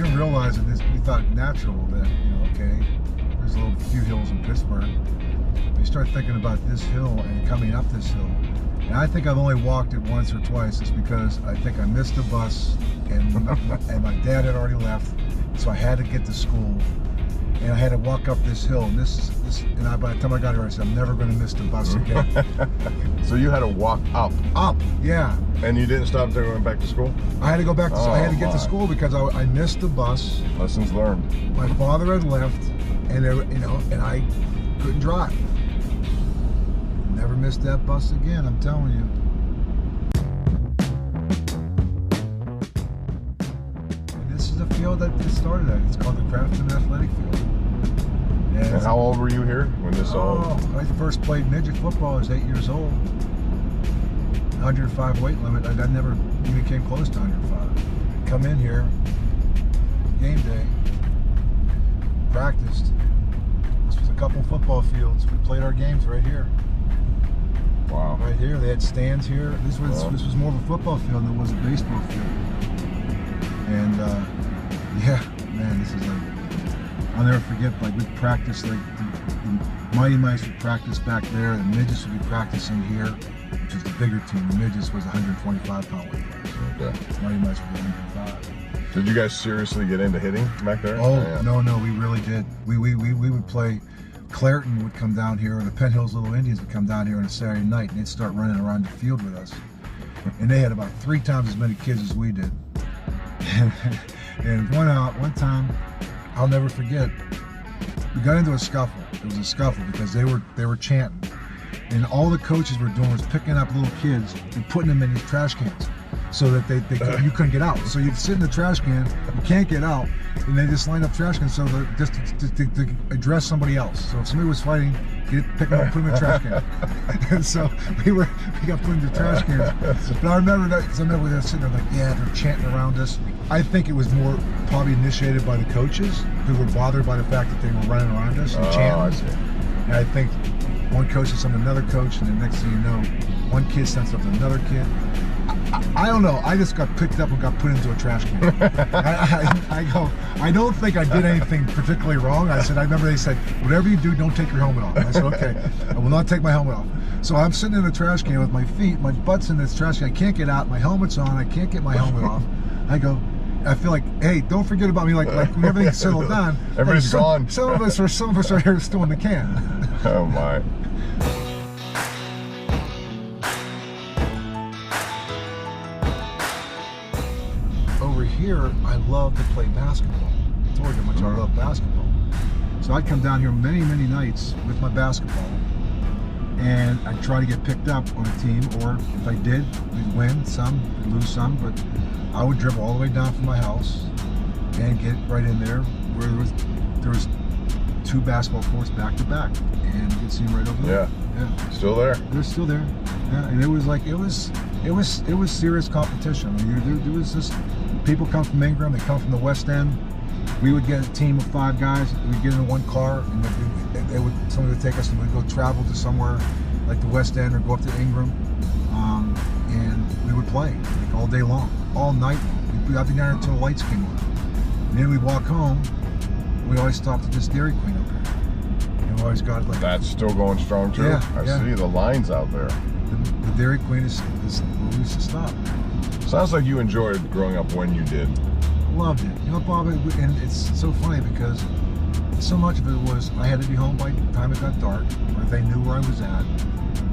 you don't realize that we thought natural that, okay, there's a few hills in Pittsburgh. You start thinking about this hill and coming up this hill. And I think I've only walked it once or twice. It's because I think I missed a bus and my dad had already left. So I had to get to school. And I had to walk up this hill. And by the time I got here, I said, I'm never going to miss the bus again. So you had to walk up? Up, yeah. And you didn't stop until you went back to school? I had to go back to school. I had to get to school because I missed the bus. Lessons learned. My father had left, and and I couldn't drive. Never missed that bus again, I'm telling you. This is the field that it started at. It's called the Crafton Athletic Field. And how old were you here when this all? I first played midget football. I was 8 years old. 105 weight limit. I never even came close to 105. Come in here, game day, practiced. This was a couple football fields. We played our games right here. Wow. Right here. They had stands here. This was more of a football field than it was a baseball field. And yeah, man, this is like, I'll never forget, like we practiced, like the Mighty Mice would practice back there, the midgets would be practicing here, which was the bigger team. The midgets was 125 pound weight class. Okay. Mighty Mice would be 105. Did you guys seriously get into hitting back there? Oh, yeah. No, we really did. We would play. Clareton would come down here, or the Penn Hills Little Indians would come down here on a Saturday night, and they'd start running around the field with us. And they had about 3 times as many kids as we did. And one time, I'll never forget, we got into a scuffle. It was a scuffle because they were chanting. And all the coaches were doing was picking up little kids and putting them in these trash cans so that you couldn't get out. So you'd sit in the trash can, you can't get out, and they just lined up trash cans so just to address somebody else. So if somebody was fighting, pick them up, put them in the trash can. And so we got put in the trash cans. But I remember that because I remember they were sitting there like, yeah, they're chanting around us. I think it was more probably initiated by the coaches who were bothered by the fact that they were running around us and chanting. I see. And I think one coach said something to another coach, and the next thing you know, one kid said something to another kid. I don't know. I just got picked up and got put into a trash can. I don't think I did anything particularly wrong. I remember they said, whatever you do, don't take your helmet off. I said, okay, I will not take my helmet off. So I'm sitting in the trash can with my feet, my butt's in this trash can. I can't get out. My helmet's on. I can't get my helmet off. I feel like, hey, don't forget about me. Like when everything's settled down, everybody's gone. Some of us are here still in the can. Oh my. Over here, I love to play basketball. I told you how much I love basketball. So I'd come down here many, many nights with my basketball, and I'd try to get picked up on a team, or if I did, we'd win some, we'd lose some, but I would dribble all the way down from my house and get right in there where there was 2 basketball courts back to back, and you could see them right over there. Yeah. Still there. They're still there. Yeah, and it was serious competition. I mean, there was just people come from Ingram, they come from the West End. We would get a team of 5 guys. We'd get in one car, and somebody would take us, and we'd go travel to somewhere like the West End or go up to Ingram, and we would play like all day long, all night long. I'd be there until the lights came on. And then we'd walk home. We always stopped at this Dairy Queen up here. And we always got like. That's still going strong too. Yeah, I see the lines out there. The Dairy Queen is where we used to stop. Sounds like you enjoyed growing up when you did. Loved it. You know, Bob, and it's so funny because so much of it was I had to be home by the time it got dark, or they knew where I was at.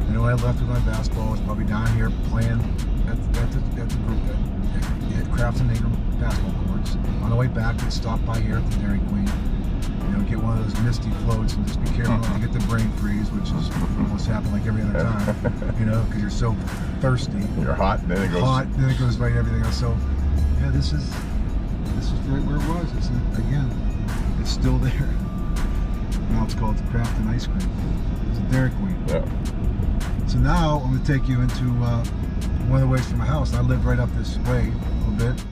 And when I left with my basketball, I was probably down here playing at Crafton Ingram basketball courts. On the way back, we'd stop by here at the Dairy Queen. Get one of those misty floats and just be careful not to get the brain freeze, which is almost happen like every other time, because you're so thirsty. You're hot, and then it goes. Hot, then it goes right everything else. So, yeah, this is right where it was. It's still there. Now it's called the Crafton Ice Cream. It's a Dairy Queen. Yeah. So now I'm going to take you into one of the ways from my house. I live right up this way a little bit.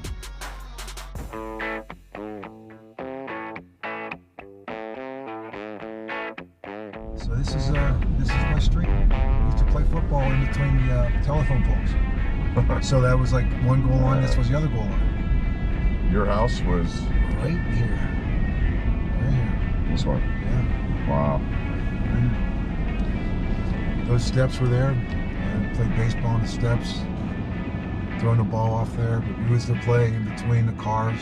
So this is my street. I used to play football in between the telephone poles. So that was like one goal line. This was the other goal line. Your house was right here. Right here. This one. Yeah. Wow. And those steps were there. I played baseball on the steps, throwing the ball off there. But we used to play in between the cars.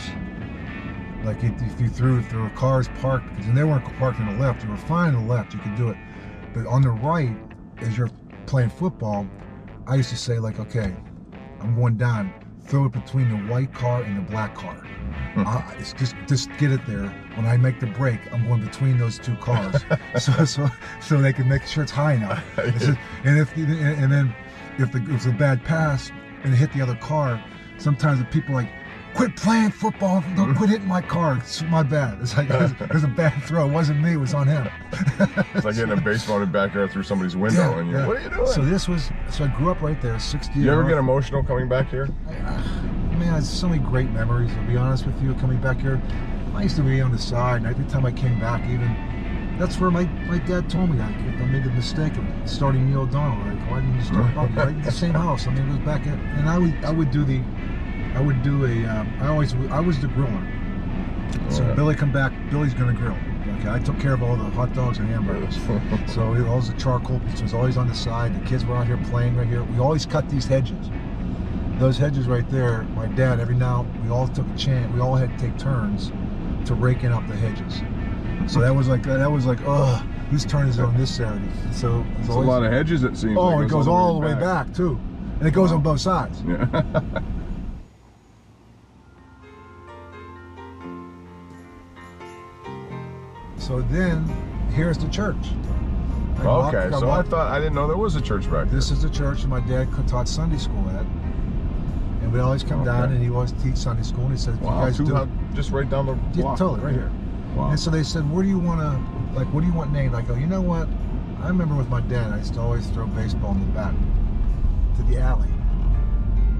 Like if you threw, if there were cars parked, because they weren't parked on the left, you were fine on the left, you could do it. But on the right, as you're playing football, I used to say like, okay, I'm going down, throw it between the white car and the black car. It's just get it there. When I make the break, I'm going between those two cars, so they can make sure it's high enough. And then if it was a bad pass and it hit the other car, sometimes the people like, quit playing football, don't quit hitting my car. It's my bad. It's like there's a bad throw. It wasn't me. It was on him. It's like getting a baseball in the backyard through somebody's window, and you're, what are you doing? So I grew up right there, 60. You ever get emotional coming back here? Man, there's so many great memories. To be honest with you, coming back here, I used to be on the side, and every time I came back, even that's where my dad told me I made the mistake of starting Neil O'Donnell. Like, why didn't you start right in the same house? I mean, it was back at, and I was the griller. So Billy come back, Billy's gonna grill. Okay, I took care of all the hot dogs and hamburgers. So it was the charcoal piece was always on the side. The kids were out here playing right here. We always cut these hedges. Those hedges right there, my dad, every now, we all took a chance, we all had to take turns to raking up the hedges. So that was like, oh, whose turn is it on this Saturday? So it's always a lot of hedges, it seems. Oh, it goes all the way back too. And it goes on both sides. Yeah. So then, here's the church. Okay, so I didn't know there was a church back there. This is the church that my dad taught Sunday school at. And we'd always come down and he always teach Sunday school. And he said, wow, you guys do just right down the block. Yeah, totally, right here. Wow. And so they said, where do you want to, like, what do you want named? I go, you know what? I remember with my dad, I used to always throw baseball in the back to the alley.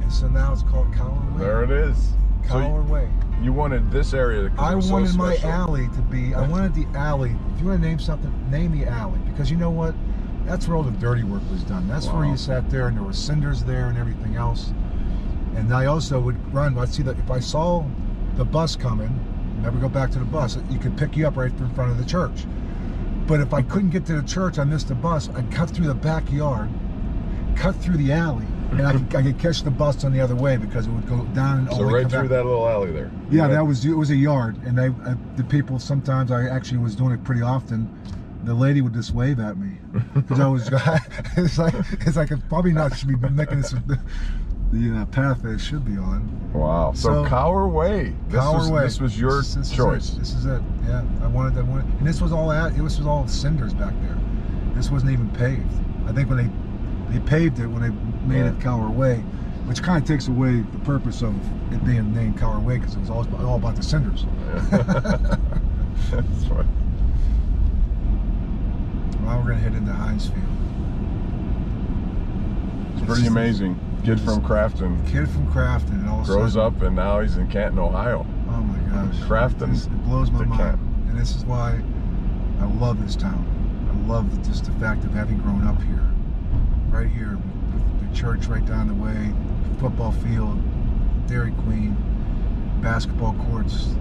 And so now it's called Cowher Way. There it is. Cowher Way. You wanted this area to I wanted my alley to be, I wanted the alley, if you want to name something, name the alley. Because you know what? That's where all the dirty work was done. That's where you sat there and there were cinders there and everything else. And I also would run, I'd see that if I saw the bus coming, never go back to the bus, you could pick you up right in front of the church. But if I couldn't get to the church, I missed the bus, I'd cut through the backyard, cut through the alley, and I could catch the bus on the other way because it would go down and all the way right through that little alley there. Yeah, it was a yard, and the people, sometimes I actually was doing it pretty often. The lady would just wave at me because I was. it's like I probably not should be making this the path that it should be on. Wow. So Cowher Way. This was your choice. This is it. Yeah, I wanted, and this was all all cinders back there. This wasn't even paved. I think when they paved it when they made it Cowher Way, which kind of takes away the purpose of it being named Cowher Way because it was all about the cinders. That's right. Now we're gonna head into Heinz Field. It's pretty amazing. Kid from Crafton. Kid from Crafton, and all grows up, and now he's in Canton, Ohio. Oh my gosh. Crafton. It blows my mind. Canton. And this is why I love this town. I love just the fact of having grown up here, right here, with the church right down the way, football field, Dairy Queen, basketball courts,